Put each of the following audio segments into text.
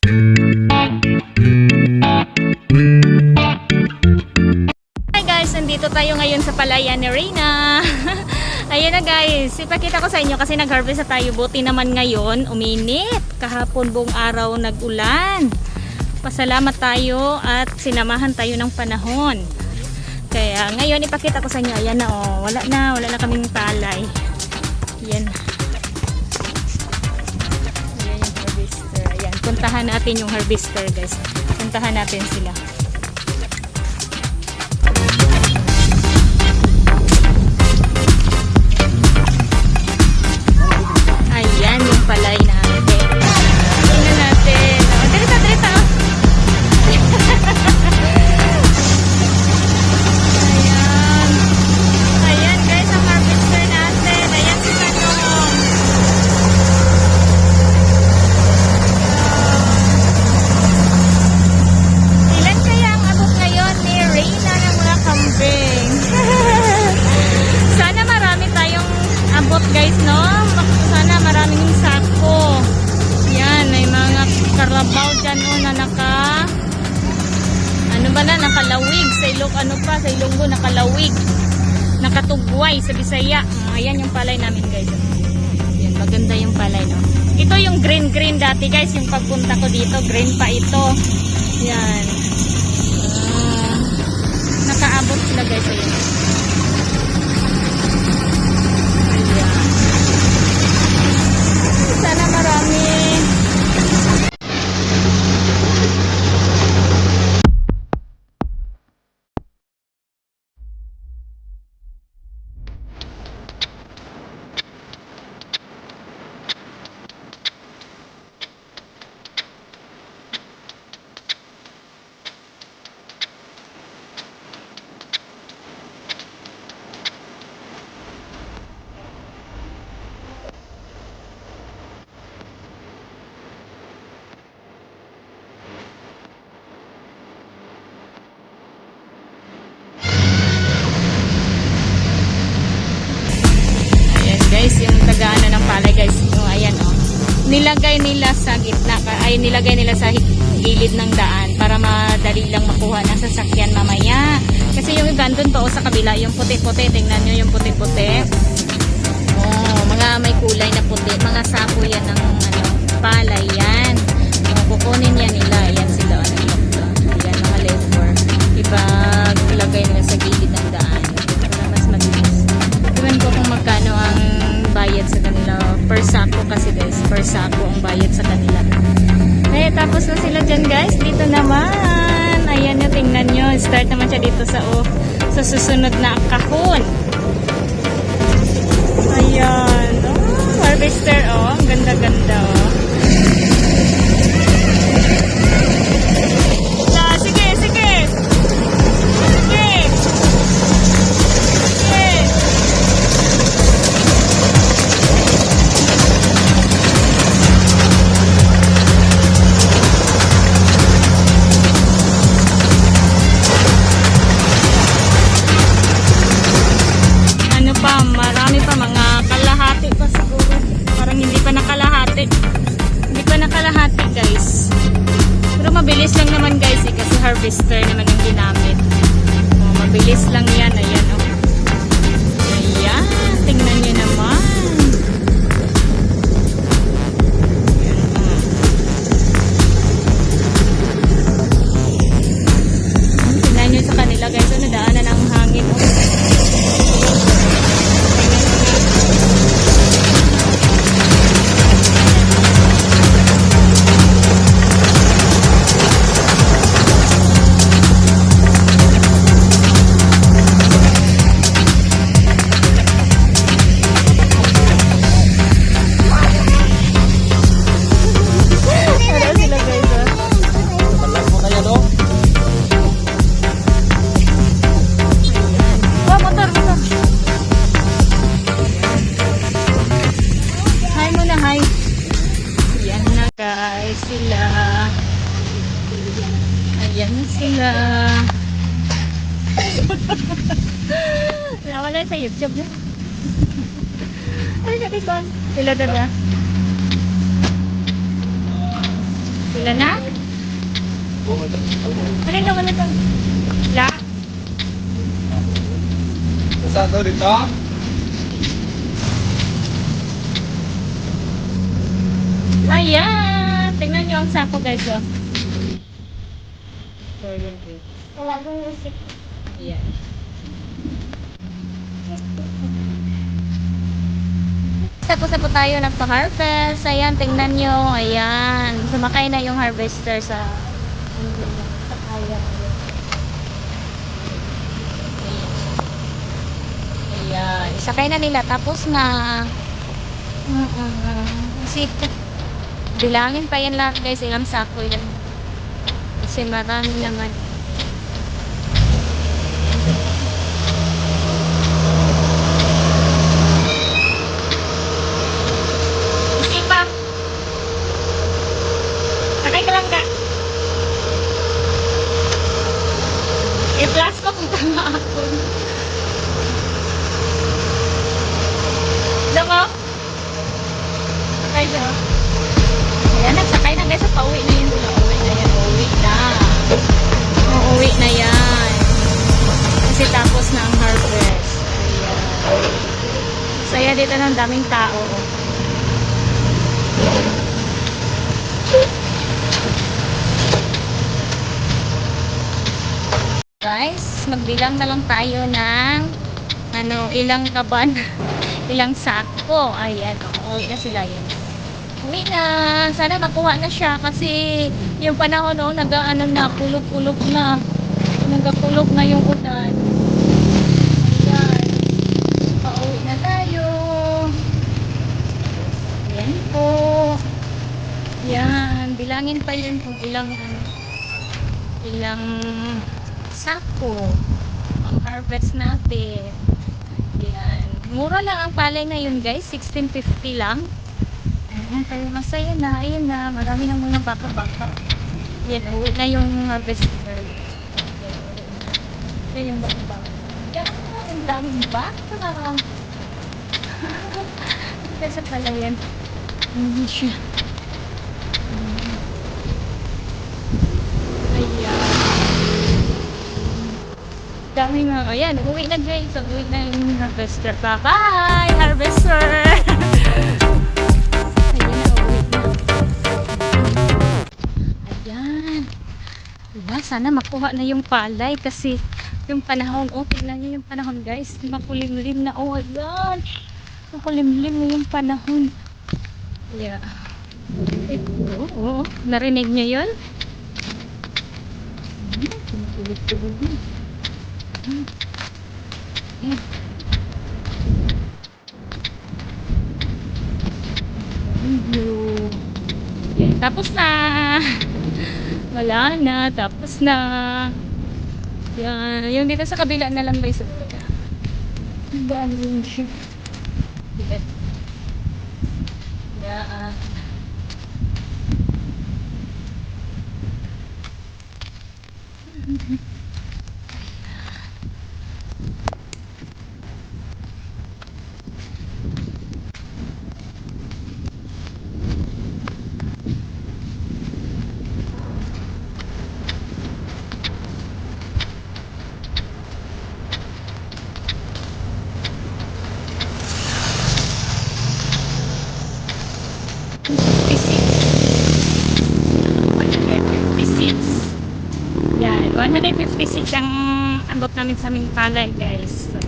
Hi guys, nandito tayo ngayon sa palayan ni Reyna. Ayan na guys, ipakita ko sa inyo kasi nag-harvest na tayo. Buti naman ngayon, uminit. Kahapon buong araw nag-ulan. Pasalamat tayo at sinamahan tayo ng panahon. Kaya ngayon ipakita ko sa inyo. Ayan na oh, wala na kaming palay. Ayan. Ayan yung harvester. Ayan, puntahan natin yung harvester guys. Puntahan natin sila. Ayan yung palay natin. Tingnan natin. Oh, dirita. Ayan. Ayan guys, ang harvester natin. Ayan si Tanong. Ilan kaya ang abot ngayon ni Reyna ng mga kambing? Sana marami tayong abot guys, no? Sana maraming sako. Yan, may mga karabaw dyan o na nakalawig sa ilog, sa ilonggo nakalawig, nakatugway sa Bisaya. Ayan yung palay namin guys. Yan, maganda yung palay, no? Ito yung green dati guys, yung pagpunta ko dito green pa ito. Yan, nakaabot sila guys. Ayan. Sana marami. Guys, yung tagaan ng palay guys, yung ayan oh. Nilagay nila sa gitna, nilagay nila sa gilid ng daan para madali lang makuha ng sasakyan mamaya. Kasi yung iba doon pa sa kabila, yung puti-puti, tingnan nyo yung puti-puti. Oh, mga may kulay na puti, mga sako yan ng palay yan. Kukunin yan nila, ayan sila, ayan mga labor. Ipag-lagay nila sa gilid ng daan para mas mabilis. Iwan ko kung magkano ang bayad sa kanila per sako kasi guys, per sako ang bayad sa kanila. Ay, tapos na sila dyan guys, dito naman ayan nyo, tingnan nyo, start naman siya dito sa susunod na kahon. Ayan, oh, harvester oh, ang ganda oh. Marami pa, mga kalahati pa siguro. Parang hindi pa nakalahati. Hindi pa nakalahati guys. Pero mabilis lang naman guys kasi harvester naman yung ginamit. Oh, mabilis lang yan. Ayan oh. Ayan, tingnan nyo naman. Ayan, oh. Tingnan nyo sa kanila guys. Nadaanan ang hangin oh. Sila. Ayan sila. Nawala sa YouTube niya. Ay, nakikon. Sila dada. Sila na? Kanino ka na ito? La? Saan daw dito? Ayan! Tingnan nyo ang sako guys. Oh. Ayan. Tapos na po tayo nagpa-harvest. Ayan, tingnan nyo. Ayan. Sumakay na yung harvester sa kaya. Ayan. Isakay na nila. Tapos na. Isip. Bilangin pa yan lahat guys. Ilang sako yan. Kasi marami naman. Isipa. Sakay ka lang ka. I-plus ko kung tama ako. Dako? Sakay daw. Ayan, nagsakay na guys. Pauwi na yun. Pauwi na yan. Pauwi na. Uuwi na yan. Kasi tapos na ang harvest. Ayan. Saya dito ng daming tao. Guys, magbilang na lang tayo ng ilang kaban, ilang sako. Ayan, uuwi na sila yan. Uwi na. Sana makuha na siya kasi yung panahon nag-ano na, kulog-kulog na. Nagkakulog na yung ulan. Ayan. Pauwi na tayo. Ayan po. Ayan. Bilangin pa yun kung ilang sako ang harvest natin. Ayan. Mura lang ang palay ngayon guys. 16.50 lang. Ayan, kaya masaya na. Ayan na. Marami ng mga baka-baka. Ayan, uwi na yung harvester. Ayan yung baka-baka. Ayan, ang daming baka. Kasi pala yan. Hindi siya. Ayan. Dami nga. Ayan, uwi na guys. Uwi na yung harvester. Bye-bye, harvester! Diba? Sana makuha na yung palay kasi yung panahon, tingnan nyo yung panahon guys, makulimlim na, ayan, makulimlim na yung panahon. Yeah. Narinig nyo yun? Tapos na. Wala na, tapos na. Yan, yung dito sa kabila na lang guys. Ang dami yung yan. Yan. Yan, 156 ang abot namin sa aming palay guys. So,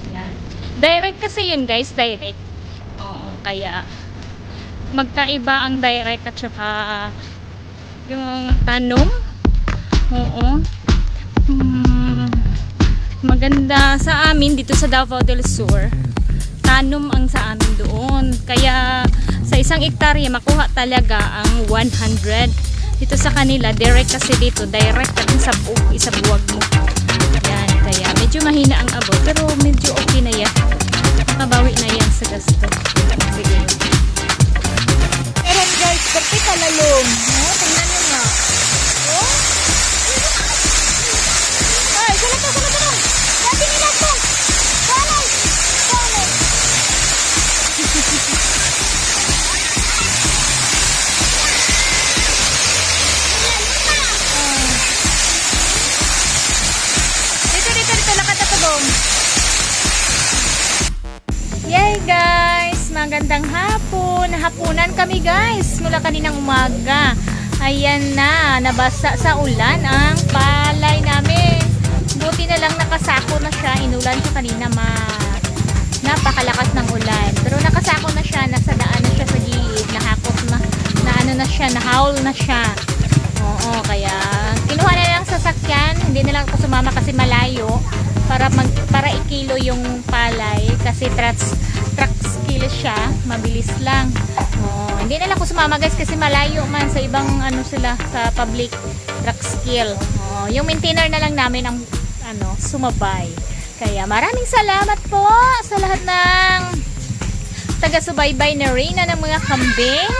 yan. Direct kasi yun guys, direct. Oo, kaya magkaiba ang direct at saka yung tanom. Oo. Maganda sa amin dito sa Davao del Sur. Tanom ang sa amin doon. Kaya sa isang hektarya makuha talaga ang 100. Dito sa kanila, direct kasi dito. Direct at sa buwag mo. Yan, kaya medyo mahina ang abot. Pero medyo okay na yan. Makabawi na yan sa gasto. Sige. Pero guys, kasi kalalong. Oh, tingnan nyo nga. Oh. Ay, sana to. Dati nila to. Salay. hapunan kami guys. Mula kaninang umaga. Ayan na, nabasa sa ulan ang palay namin. Buti na lang nakasako na siya. Inulan siya kanina napakalakas ng ulan. Pero nakasako na siya, nasa daan na siya sa gilid. Nahakot na ano na siya, nahawl na siya. Oo, kaya kinuha na lang sasakyan. Hindi na lang ako sumama kasi malayo. Para ikilo yung palay. Kasi truck skill siya. Mabilis lang. Oo, hindi na lang ako sumama guys kasi malayo man sa ibang ano sila sa public truck skill. Oo, yung maintainer na lang namin ang sumabay. Kaya maraming salamat po sa lahat ng taga-subaybay na Reyna ng mga kambing,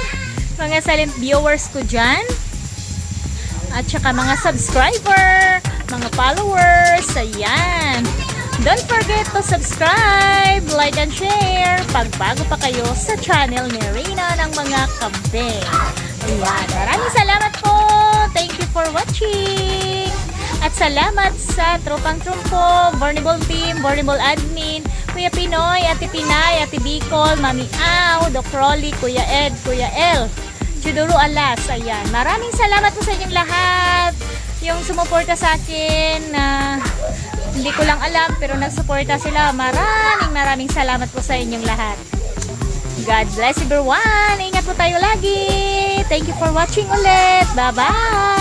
mga silent viewers ko dyan, at saka mga subscriber, mga followers. Ayan. Don't forget to subscribe, like, and share pag bago pa kayo sa channel ni Reyna ng mga kambing. Ayan. Maraming salamat po. Thank you for watching. At salamat sa Tropang Trumpo, Bornable Team, Bornable Admin, Kuya Pinoy, Ate Pinay, Ate Bicol, Mami Au, Doc Rolly, Kuya Ed, Kuya El, Chuduro Alas. Ayan. Maraming salamat po sa inyong lahat. Yung sumuporta sa akin na hindi ko lang alam pero nagsuporta sila. Maraming salamat po sa inyong lahat. God bless everyone. Ingat po tayo lagi. Thank you for watching ulit. Bye-bye.